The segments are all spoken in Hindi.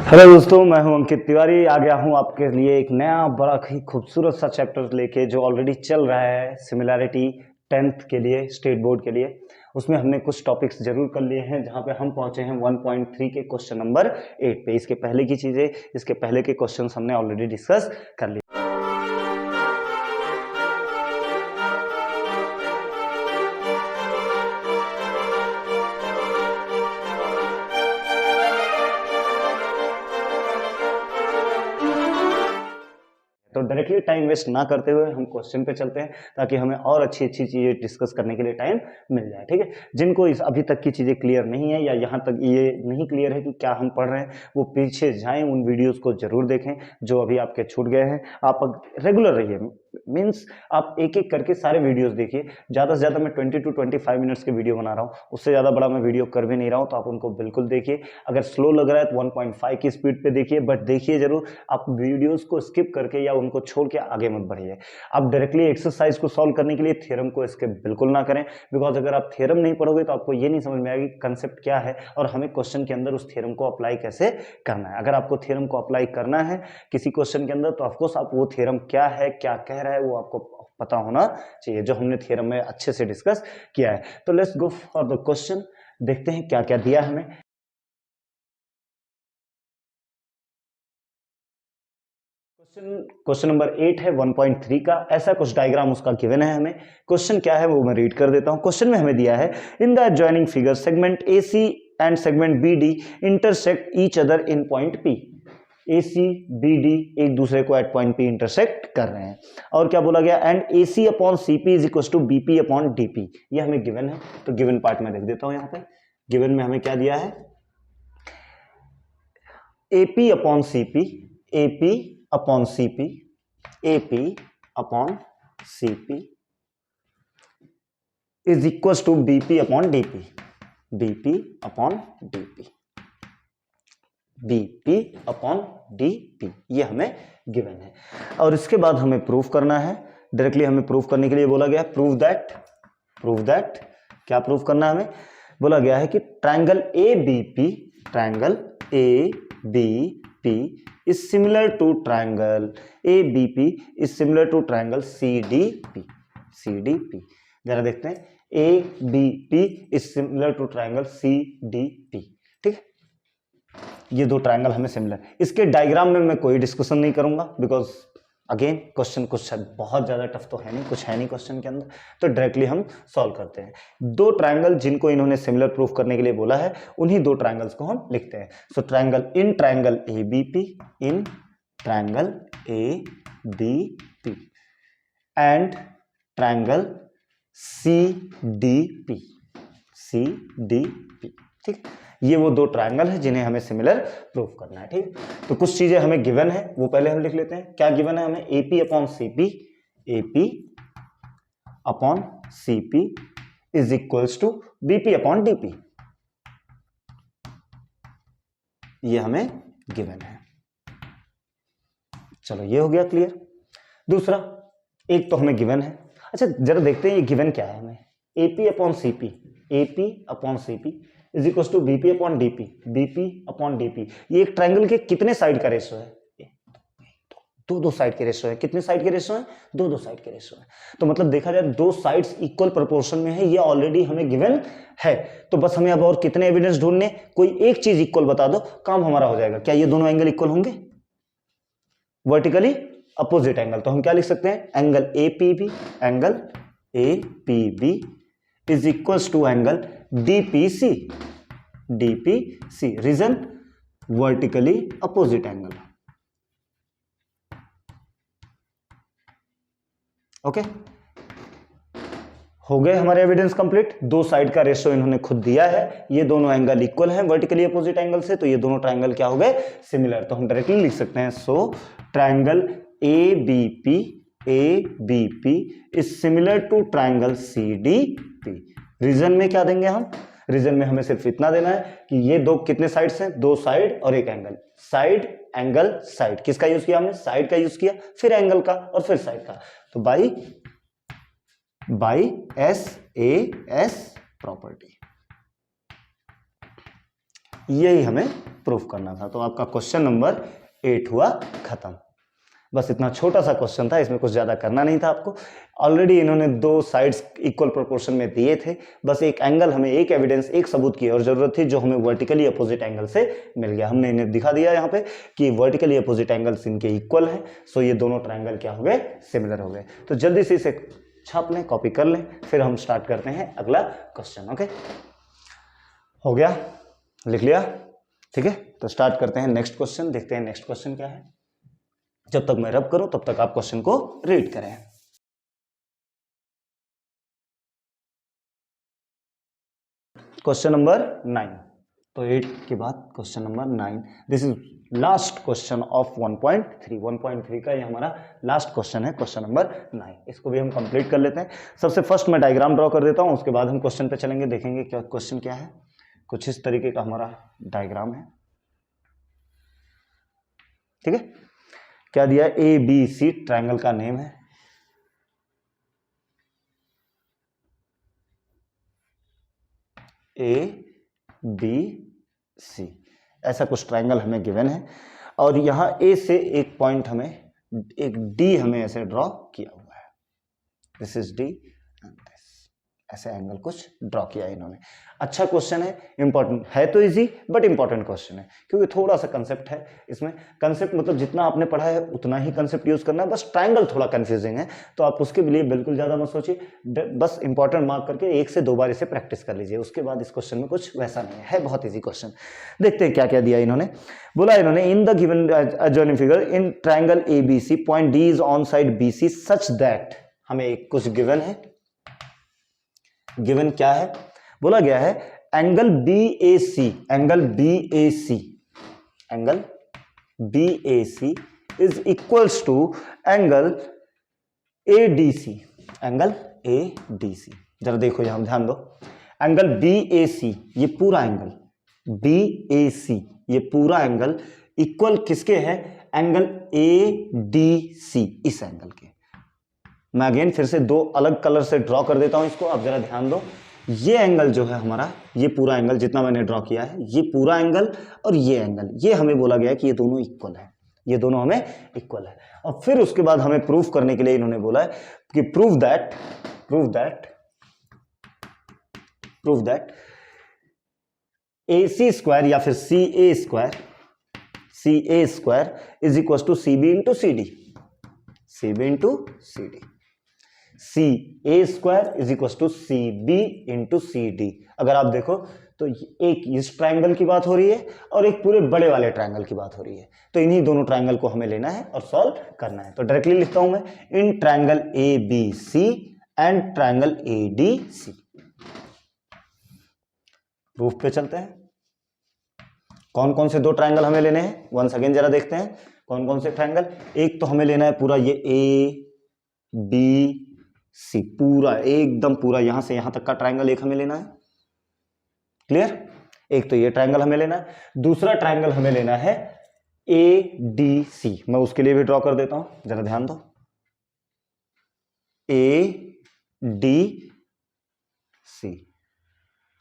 हेलो दोस्तों, मैं हूं अंकित तिवारी। आ गया हूं आपके लिए एक नया बड़ा ही खूबसूरत सा चैप्टर लेके जो ऑलरेडी चल रहा है सिमिलैरिटी 10th के लिए, स्टेट बोर्ड के लिए। उसमें हमने कुछ टॉपिक्स जरूर कर लिए हैं, जहां पे हम पहुंचे हैं 1.3 के क्वेश्चन नंबर 8 पे। इसके पहले की चीजें, इसके पहले के क्वेश्चंस हमने ऑलरेडी डिस्कस कर लिए। तो डायरेक्टली टाइम वेस्ट ना करते हुए हम क्वेश्चन पे चलते हैं, ताकि हमें और अच्छी अच्छी चीजें डिस्कस करने के लिए टाइम मिल जाए। ठीक है, जिनको इस अभी तक की चीजें क्लियर नहीं है या यहाँ तक ये नहीं क्लियर है कि क्या हम पढ़ रहे हैं, वो पीछे जाएं, उन वीडियोस को जरूर देखें जो अभी आपके छूट गए हैं। आप रेगुलर रहिए, मीन्स आप एक एक करके सारे वीडियोस देखिए। ज्यादा से ज्यादा मैं 20 to 25 मिनट्स के वीडियो बना रहा हूँ, उससे ज्यादा बड़ा मैं वीडियो कर भी नहीं रहा हूँ, तो आप उनको बिल्कुल देखिए। अगर स्लो लग रहा है तो 1.5 की स्पीड पे देखिए, बट देखिए जरूर। आप वीडियोस को स्किप करके या उनको छोड़ के आगे मत बढ़िए। आप डायरेक्टली एक्सरसाइज को सॉल्व करने के लिए थ्योरम को स्किप बिल्कुल ना करें, बिकॉज अगर आप थ्योरम नहीं पढ़ोगे तो आपको ये नहीं समझ में आएगा कि कंसेप्ट क्या है और हमें क्वेश्चन के अंदर उस थ्योरम को अप्लाई कैसे करना है। अगर आपको थ्योरम को अप्लाई करना है किसी क्वेश्चन के अंदर, तो ऑफकोर्स आप वो थ्योरम क्या है, क्या कह रहा है, वो आपको पता होना चाहिए, जो हमने थ्योरम में अच्छे से डिस्कस किया है। तो let's go for the question, देखते हैं क्या क्या दिया हमें। क्वेश्चन नंबर 8 है 1.3 का। ऐसा कुछ डायग्राम उसका गिवन है हमें। क्वेश्चन क्या है वो मैं रीड कर देता हूं। क्वेश्चन में हमें दिया है, in the adjoining figure segment AC and segment BD intersect each other in point P। AC BD एक दूसरे को एट पॉइंट P इंटरसेक्ट कर रहे हैं। और क्या बोला गया, and AC upon CP is equal to BP upon DP। ये हमें गिवन है, तो गिवन पार्ट में लिख देता हूं। यहाँ पे गिवन में हमें क्या दिया है, AP upon CP, AP upon CP, AP upon CP is equal to BP upon DP, BP upon DP, BP upon DP। ये हमें गिवन है। और इसके बाद हमें प्रूफ करना है। डायरेक्टली हमें प्रूफ करने के लिए बोला गया प्रूव दैट क्या प्रूफ करना है हमें, बोला गया है कि triangle ABP, triangle ABP is similar to triangle ABP is similar to triangle CDP। जरा देखते हैं, ABP is similar to triangle CDP। ठीक है, ये दो ट्रायंगल हमें सिमिलर। इसके डायग्राम में मैं कोई डिस्कशन नहीं करूंगा, बिकॉज अगेन क्वेश्चन कुछ बहुत ज्यादा टफ तो है नहीं, कुछ है नहीं क्वेश्चन के अंदर, तो डायरेक्टली हम सॉल्व करते हैं। दो ट्रायंगल जिनको इन्होंने सिमिलर प्रूफ करने के लिए बोला है, उन्हीं दो ट्रायंगल्स को हम लिखते हैं। So triangle ABP, in triangle ABP and triangle CDP। ठीक, ये वो दो ट्रायंगल है जिन्हें हमें सिमिलर प्रूफ करना है। ठीक, तो कुछ चीजें हमें गिवन है, वो पहले हम लिख लेते हैं। क्या गिवन है हमें, AP upon CP, AP upon CP is equals to BP upon DP। ये हमें गिवन है। चलो ये हो गया क्लियर। दूसरा, एक तो हमें गिवन है। अच्छा जरा देखते हैं ये गिवन क्या है हमें, AP upon CP, AP upon CP is equal to BP upon DP, BP upon DP। ये एक ट्रायंगल के कितने साइड का रेशो है, दो साइड के रेशो है। कितने साइड के रेशो है, दो साइड के रेशो है। तो मतलब देखा जाए दो साइड्स इक्वल प्रोपोर्शन में है, ये ऑलरेडी हमें गिवन है। तो बस हमें अब और कितने एविडेंस ढूंढने, कोई एक चीज इक्वल बता दो, काम हमारा हो जाएगा। क्या ये दोनों एंगल इक्वल होंगे, वर्टिकली अपोजिट एंगल, तो हम क्या लिख सकते हैं, angle APB, angle APB is equal to angle DPC, reason vertically opposite angle. Okay, हो गए हमारे एविडेंस कंप्लीट। दो साइड का रेशियो इन्होंने खुद दिया है, ये दोनों एंगल इक्वल हैं वर्टिकली अपोजिट एंगल से, तो ये दोनों ट्रायंगल क्या हो गए, सिमिलर। तो हम डायरेक्टली लिख सकते हैं, so triangle ABP is similar to triangle CDP। Reason में क्या देंगे हम, रीजन में हमें सिर्फ इतना देना है कि ये दो कितने साइड्स हैं, दो साइड और एक एंगल। साइड, एंगल, साइड, किसका यूज किया हमने, साइड का यूज किया, फिर एंगल का और फिर साइड का। तो बाई SAS प्रॉपर्टी। यही हमें प्रूफ करना था। तो आपका क्वेश्चन नंबर 8 हुआ खत्म। बस इतना छोटा सा क्वेश्चन था, इसमें कुछ ज़्यादा करना नहीं था आपको। ऑलरेडी इन्होंने दो साइड्स इक्वल प्रोपोर्शन में दिए थे, बस एक एंगल हमें, एक एविडेंस, एक सबूत की और ज़रूरत थी जो हमें वर्टिकली अपोजिट एंगल से मिल गया। हमने इन्हें दिखा दिया यहाँ पे कि वर्टिकली अपोजिट एंगल्स इनके इक्वल हैं, सो ये दोनों ट्राइंगल क्या हो गए, सिमिलर हो गए। तो जल्दी से इसे छाप लें, कॉपी कर लें, फिर हम स्टार्ट करते हैं अगला क्वेश्चन। ओके, हो गया, लिख लिया, ठीक है। तो स्टार्ट करते हैं नेक्स्ट क्वेश्चन, देखते हैं नेक्स्ट क्वेश्चन क्या है। जब तक मैं रब करूं तब तक आप क्वेश्चन को रीड करें। क्वेश्चन नंबर 9, तो 8 के बाद question number 9, this is last question of 1.3। 1.3 का ये हमारा लास्ट क्वेश्चन है, क्वेश्चन नंबर 9। इसको भी हम कंप्लीट कर लेते हैं। सबसे फर्स्ट मैं डायग्राम ड्रॉ कर देता हूं, उसके बाद हम क्वेश्चन पे चलेंगे, देखेंगे क्या क्वेश्चन क्या है। कुछ इस तरीके का हमारा डायग्राम है, ठीक है। क्या दिया, ABC ट्रायंगल का नेम है, ABC, ऐसा कुछ ट्रायंगल हमें गिवन है और यहां A से एक पॉइंट हमें, एक D हमें ऐसे ड्रॉ किया हुआ है, this is D and this, ऐसे एंगल कुछ ड्रॉ किया है इन्होंने। अच्छा क्वेश्चन है, इंपॉर्टेंट है, तो इजी बट इंपॉर्टेंट क्वेश्चन है, क्योंकि थोड़ा सा कंसेप्ट है इसमें। कंसेप्ट मतलब जितना आपने पढ़ा है उतना ही कंसेप्ट यूज करना है, बस ट्रायंगल थोड़ा कंफ्यूजिंग है, तो आप उसके लिए बिल्कुल ज्यादा मत सोचिए, बस इंपॉर्टेंट मार्क करके 1 से 2 बार इसे प्रैक्टिस कर लीजिए। उसके बाद इस क्वेश्चन में कुछ वैसा नहीं है, बहुत ईजी क्वेश्चन। देखते हैं क्या क्या दिया इन्होंने। बोला इन्होंने, in the given adjoining figure in triangle ABC point D is on side BC such that, हमें एक कुछ गिवन है। गिवन क्या है, बोला गया है angle BAC, angle BAC, angle BAC is equals to angle ADC, angle ADC। जरा देखो यहां ध्यान दो, एंगल BAC, ये पूरा एंगल BAC, ये पूरा एंगल इक्वल किसके है, एंगल ADC, इस एंगल के। मैं अगेन फिर से दो अलग कलर से ड्रॉ कर देता हूं इसको, आप जरा ध्यान दो। ये एंगल जो है हमारा, ये पूरा एंगल जितना मैंने ड्रॉ किया है, ये पूरा एंगल और ये एंगल, ये हमें बोला गया है कि ये दोनों इक्वल है, ये दोनों हमें इक्वल है। और फिर उसके बाद हमें प्रूफ करने के लिए इन्होंने बोला है कि प्रूव दैट AC स्क्वायर या फिर CA square is equal to CB into CD, CA square is equal to CB into CD। अगर आप देखो तो एक इस ट्रायंगल की बात हो रही है और एक पूरे बड़े वाले ट्रायंगल की बात हो रही है, तो इन्हीं दोनों ट्रायंगल को हमें लेना है और सॉल्व करना है। तो डायरेक्टली लिखता हूं मैं, इन triangle ABC and triangle ADC। Proof पे चलते हैं। कौन कौन से दो ट्रायंगल हमें लेने हैं, वंस अगेन जरा देखते हैं कौन कौन से ट्रायंगल। एक तो हमें लेना है पूरा ये ABC, पूरा एकदम पूरा यहां से यहां तक का ट्रायंगल एक हमें लेना है, क्लियर। एक तो ये ट्रायंगल हमें लेना है, दूसरा ट्रायंगल हमें लेना है ADC। मैं उसके लिए भी ड्रॉ कर देता हूं, जरा ध्यान दो, ADC।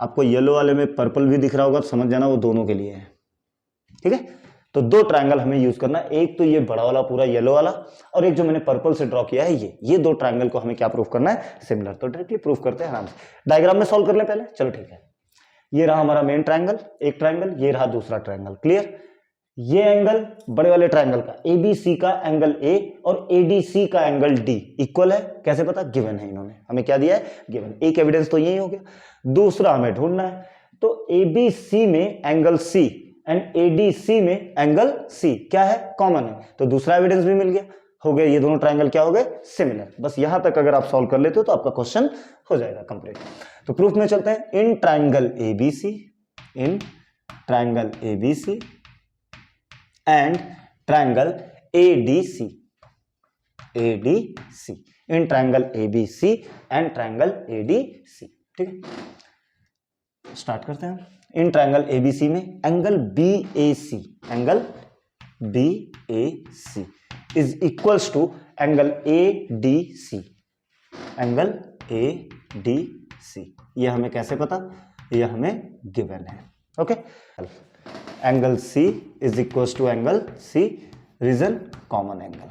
आपको येलो वाले में पर्पल भी दिख रहा होगा तो समझ जाना वो दोनों के लिए है, ठीक है। तो दो ट्रायंगल हमें यूज करना है, एक तो ये बड़ा वाला पूरा येलो वाला, और एक जो मैंने पर्पल से ड्रॉ किया है ये दो ट्रायंगल को हमें क्या प्रूफ करना है, सिमिलर। तो डायरेक्टली प्रूफ करते हैं आराम से, डायग्राम में सॉल्व कर ले पहले, चलो ठीक है। ये रहा हमारा मेन ट्रायंगल, एक ट्रायंगल, ये रहा दूसरा ट्रायंगल, क्लियर। ये एंगल बड़े वाले ट्रायंगल का ABC का एंगल A और ADC का एंगल D इक्वल है, कैसे पता, गिवन है, इन्होंने हमें क्या दिया है, गिवन। एक एविडेंस तो यही हो गया, दूसरा हमें ढूंढना है, तो ABC में एंगल C एंड ADC में एंगल C क्या है, कॉमन है, तो दूसरा एविडेंस भी मिल गया, हो गया ये दोनों ट्रायंगल क्या हो गए, सिमिलर। बस यहां तक अगर आप सॉल्व कर लेते हो तो आपका क्वेश्चन हो जाएगा कंप्लीट। तो प्रूफ में चलते हैं, in triangle ABC and triangle ADC, in triangle ABC and triangle ADC, ठीक है। स्टार्ट करते हैं। इन ट्रायंगल ABC में angle BAC is equals to angle ADC, ये हमें कैसे पता, ये हमें गिवन है, okay. Angle C is equal to angle C, reason common angle.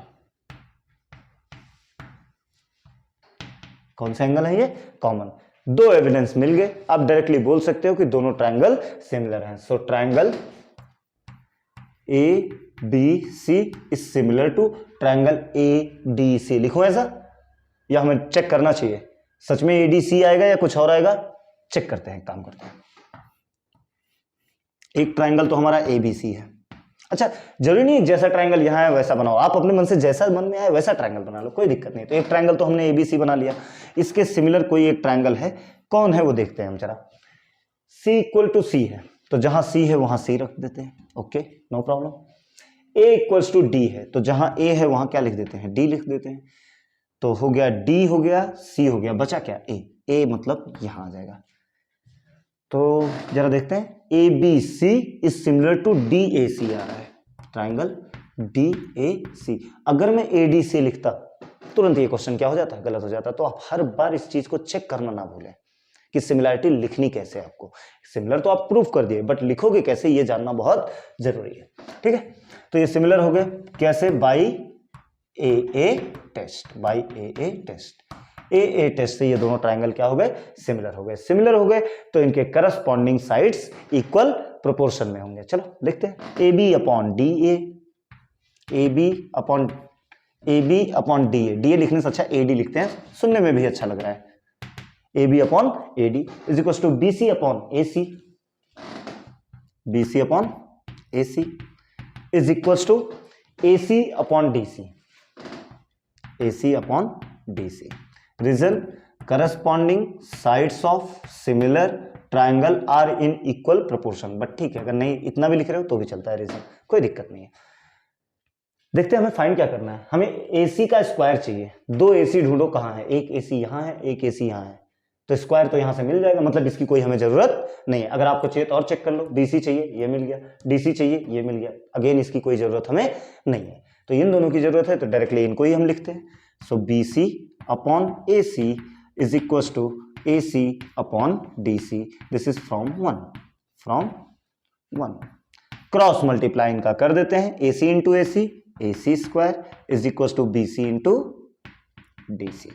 कौन सा एंगल है ये? कॉमन। दो एविडेंस मिल गए, आप डायरेक्टली बोल सकते हो कि दोनों ट्रायंगल सिमिलर हैं। So triangle A B C is similar to triangle A D C. लिखो ऐसा, या हमें चेक करना चाहिए सच में ए डी सी आएगा या कुछ और आएगा? चेक करते हैं, काम करते हैं। एक ट्रायंगल तो हमारा ए बी सी है। अच्छा, जरूरी नहीं जैसा ट्रायंगल यहां है वैसा बनाओ, आप अपने मन से जैसा मन में आए वैसा ट्रायंगल बना लो, कोई दिक्कत नहीं। तो एक ट्रायंगल तो हमने एबीसी बना लिया, इसके सिमिलर कोई एक ट्रायंगल है, कौन है वो देखते हैं हम जरा। सी इक्वल टू सी है, तो जहां सी है वहां सी रख देते हैं, okay no problem. A equals to D है, तो जहां ए है वहां क्या लिख देते हैं? डी लिख देते हैं। तो हो गया डी, हो गया सी, हो गया बचा क्या? ए। ए मतलब यहां आ जाएगा। तो जरा देखते हैं, A B C is similar to D A C आ रहा है, ट्राइंगल डी ए सी। अगर मैं ए डी सी लिखता तुरंत ये क्वेश्चन क्या हो जाता है? गलत हो जाता। तो आप हर बार इस चीज को चेक करना ना भूलें कि सिमिलैरिटी लिखनी कैसे है। आपको सिमिलर तो आप प्रूफ कर दिए, बट लिखोगे कैसे ये जानना बहुत जरूरी है, ठीक है। तो ये सिमिलर हो गए कैसे? By A test, by A test. A test से ये दोनों ट्रायंगल क्या हो गए? सिमिलर हो गए। सिमिलर हो गए तो इनके करस्पॉन्डिंग साइड्स इक्वल प्रोपोर्शन में होंगे। चलो देखते हैं, A B upon D A B upon D A. D A लिखने से अच्छा ए डी लिखते हैं, सुनने में भी अच्छा लग रहा है। A B upon A D is equal to B C upon A C, B C upon A C is equal to A C upon D C, A C upon D C. Reason corresponding sides of similar triangle are in equal proportion. But ठीक है, अगर नहीं इतना भी लिख रहे हो तो भी चलता है, रीजन कोई दिक्कत नहीं है। देखते हैं हमें फाइंड क्या करना है। हमें AC का स्क्वायर चाहिए। दो AC ढूंढो, कहाँ है? एक AC यहाँ है, एक AC यहाँ है, तो स्क्वायर तो यहाँ से मिल जाएगा, मतलब इसकी कोई हमें जरूरत नहीं है। अगर आपको चाहिए तो और चेक कर लो, BC चाहिए ये मिल गया, DC चाहिए ये मिल गया, अगेन इसकी कोई जरूरत हमें नहीं है। तो इन दोनों की जरूरत है, तो डायरेक्टली इनको ही हम लिखते हैं। So BC upon AC is equal to AC upon DC। This is from one. Cross multiply इनका कर देते हैं, AC into AC square is equal to BC into DC।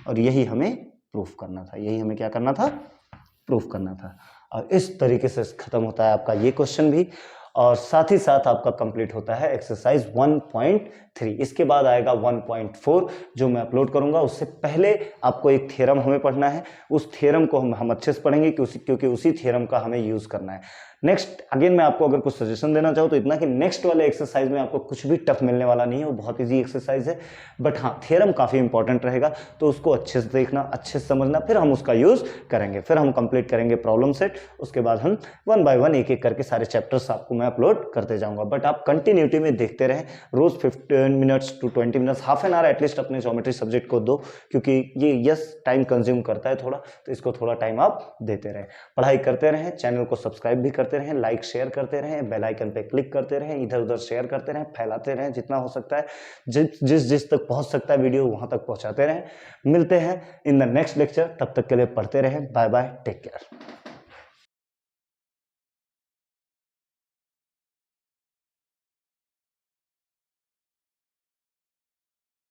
और यही हमें प्रूफ करना था, यही हमें क्या करना था? प्रूफ करना था। और इस तरीके से खत्म होता है आपका ये क्वेश्चन भी, और साथ ही साथ आपका कंप्लीट होता है एक्सरसाइज 1.3। इसके बाद आएगा 1.4 जो मैं अपलोड करूंगा। उससे पहले आपको एक थ्योरम हमें पढ़ना है, उस थ्योरम को हम अच्छे से पढ़ेंगे क्योंकि उसी थ्योरम का हमें यूज करना है। नेक्स्ट अगेन मैं आपको अगर कुछ सजेशन देना चाहूँ तो इतना कि नेक्स्ट वाले एक्सरसाइज में आपको कुछ भी टफ मिलने वाला नहीं है, वो बहुत इजी एक्सरसाइज है। बट हाँ, थ्योरम काफ़ी इंपॉर्टेंट रहेगा, तो उसको अच्छे से देखना, अच्छे से समझना, फिर हम उसका यूज़ करेंगे। फिर हम कंप्लीट करेंगे प्रॉब्लम सेट, उसके बाद हम 1 बाय 1 एक एक करके सारे चैप्टर्स आपको मैं अपलोड करते जाऊँगा। बट आप कंटिन्यूटी में देखते रहें, रोज़ 15 minutes to 20 minutes, half an hour at least अपने ज्योमेट्री सब्जेक्ट को दो, क्योंकि ये टाइम कंज्यूम करता है थोड़ा, तो इसको थोड़ा टाइम आप देते रहें। पढ़ाई करते रहें, चैनल को सब्सक्राइब भी करते रहें, लाइक शेयर करते रहें, बेल आइकन पे क्लिक करते रहें, इधर उधर शेयर करते रहें, फैलाते रहें जितना हो सकता है, जिस तक पहुंच सकता है वीडियो वहां तक पहुंचाते रहें। मिलते हैं इन द नेक्स्ट लेक्चर, तब तक के लिए पढ़ते रहें। Bye bye, take care.